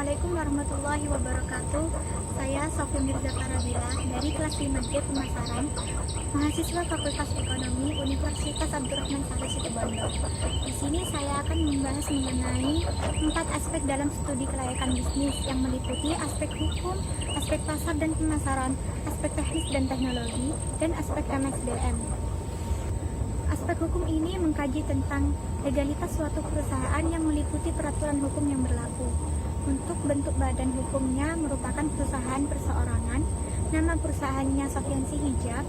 Assalamualaikum warahmatullahi wabarakatuh. Saya Sofia Mirza Karabila dari kelas 5D Pemasaran, mahasiswa Fakultas Ekonomi Universitas Abdurrahman Saleh Situbondo. Di sini saya akan membahas mengenai 4 aspek dalam studi kelayakan bisnis yang meliputi aspek hukum, aspek pasar dan pemasaran, aspek teknis dan teknologi, dan aspek MSDM. Aspek hukum ini mengkaji tentang legalitas suatu perusahaan yang meliputi peraturan hukum yang berlaku. Untuk bentuk badan hukumnya merupakan perusahaan perseorangan, nama perusahaannya Sofiansi Hijab.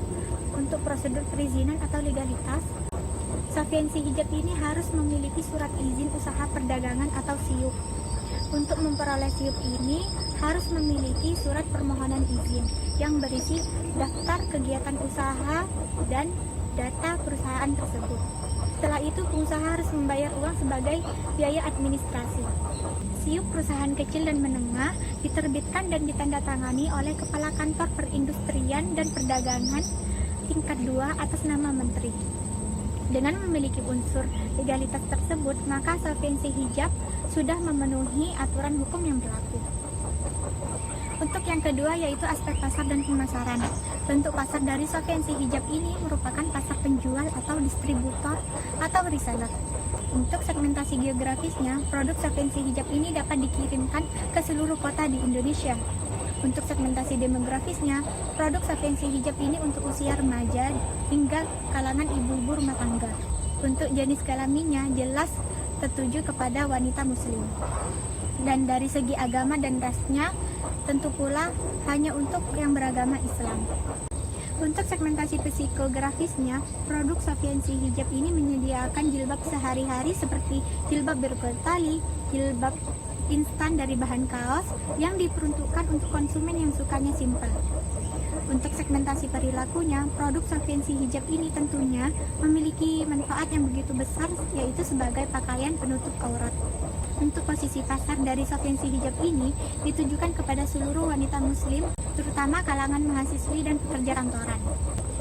Untuk prosedur perizinan atau legalitas, Sofiansi Hijab ini harus memiliki surat izin usaha perdagangan atau SIUP. Untuk memperoleh SIUP ini harus memiliki surat permohonan izin yang berisi daftar kegiatan usaha dan data perusahaan tersebut. Setelah itu, pengusaha harus membayar uang sebagai biaya administrasi. SIUP perusahaan kecil dan menengah diterbitkan dan ditandatangani oleh Kepala Kantor Perindustrian dan Perdagangan tingkat 2 atas nama Menteri. Dengan memiliki unsur legalitas tersebut, maka Sofiansi Hijab sudah memenuhi aturan hukum yang berlaku. Untuk yang kedua yaitu aspek pasar dan pemasaran. Bentuk pasar dari Sofiansi Hijab ini merupakan pasar penjual atau distributor atau reseller. Untuk segmentasi geografisnya, produk Sofiansi Hijab ini dapat dikirimkan ke seluruh kota di Indonesia. Untuk segmentasi demografisnya, produk Sofiansi Hijab ini untuk usia remaja hingga kalangan ibu-ibu rumah tangga. Untuk jenis kelaminnya jelas tertuju kepada wanita muslim. Dan dari segi agama dan rasnya, tentu pula hanya untuk yang beragama Islam. Untuk segmentasi psikografisnya, produk Sofiansi Hijab ini menyediakan jilbab sehari-hari seperti jilbab bertali, jilbab instan dari bahan kaos yang diperuntukkan untuk konsumen yang sukanya simpel. Untuk segmentasi perilakunya, produk Sofiansi Hijab ini tentunya memiliki manfaat yang begitu besar, yaitu sebagai pakaian penutup aurat. Untuk posisi pasar dari Sofiansi Hijab ini ditujukan kepada seluruh wanita muslim, terutama kalangan mahasiswi dan pekerja kantoran.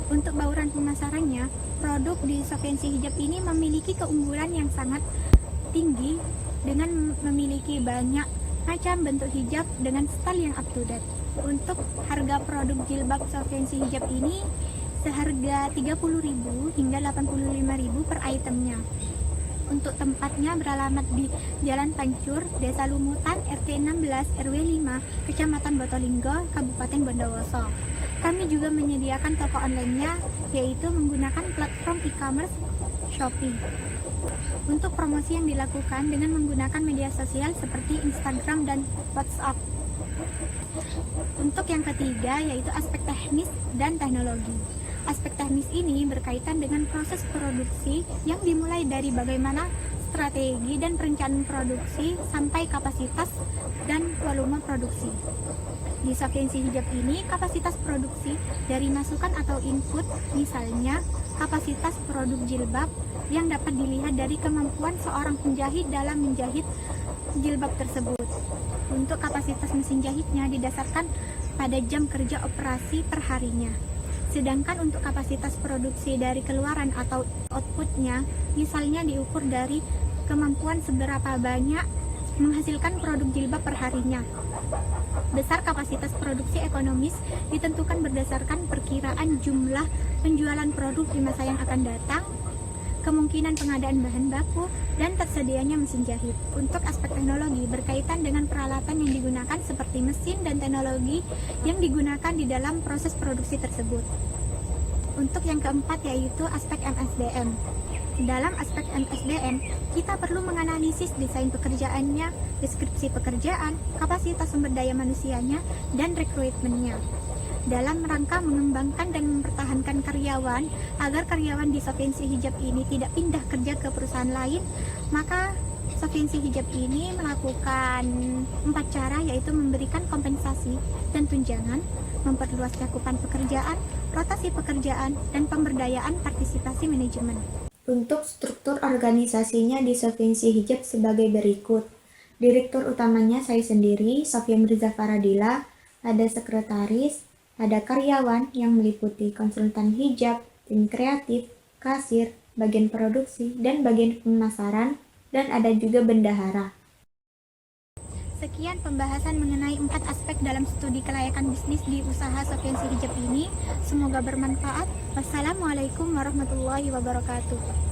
Untuk bauran pemasarannya, produk di Sofiansi Hijab ini memiliki keunggulan yang sangat tinggi dengan memiliki banyak macam bentuk hijab dengan style yang up to date. Untuk harga produk jilbab Sofiansi Hijab ini seharga 30.000 hingga 85.000 per itemnya. Untuk tempatnya beralamat di Jalan Pancur, Desa Lumutan, RT 16, RW 5, Kecamatan Botolinggo, Kabupaten Bondowoso. Kami juga menyediakan toko online-nya, yaitu menggunakan platform e-commerce Shopee. Untuk promosi yang dilakukan dengan menggunakan media sosial seperti Instagram dan WhatsApp. Untuk yang ketiga yaitu aspek teknis dan teknologi. Aspek teknis ini berkaitan dengan proses produksi yang dimulai dari bagaimana strategi dan perencanaan produksi sampai kapasitas dan volume produksi. Di Sofiansi Hijab ini, kapasitas produksi dari masukan atau input, misalnya kapasitas produk jilbab yang dapat dilihat dari kemampuan seorang penjahit dalam menjahit jilbab tersebut. Untuk kapasitas mesin jahitnya didasarkan pada jam kerja operasi per harinya. Sedangkan untuk kapasitas produksi dari keluaran atau outputnya, misalnya diukur dari kemampuan seberapa banyak menghasilkan produk jilbab per harinya. Besar kapasitas produksi ekonomis ditentukan berdasarkan perkiraan jumlah penjualan produk di masa yang akan datang, kemungkinan pengadaan bahan baku, dan tersedianya mesin jahit. Untuk aspek teknologi berkaitan dengan peralatan yang digunakan seperti mesin dan teknologi yang digunakan di dalam proses produksi tersebut. Untuk yang keempat yaitu aspek MSDM. Dalam aspek MSDM, kita perlu menganalisis desain pekerjaannya, deskripsi pekerjaan, kapasitas sumber daya manusianya, dan rekrutmennya. Dalam rangka mengembangkan dan mempertahankan karyawan agar karyawan di Sofiansi Hijab ini tidak pindah kerja ke perusahaan lain, maka Sofiansi Hijab ini melakukan 4 cara, yaitu memberikan kompensasi dan tunjangan, memperluas cakupan pekerjaan, rotasi pekerjaan, dan pemberdayaan partisipasi manajemen. Untuk struktur organisasinya di Sofiansi Hijab sebagai berikut. Direktur utamanya saya sendiri, Sofia Mirza Faradila, ada sekretaris, ada karyawan yang meliputi konsultan hijab, tim kreatif, kasir, bagian produksi, dan bagian pemasaran, dan ada juga bendahara. Sekian pembahasan mengenai 4 aspek dalam studi kelayakan bisnis di usaha Sofiansi Hijab ini. Semoga bermanfaat. Wassalamualaikum warahmatullahi wabarakatuh.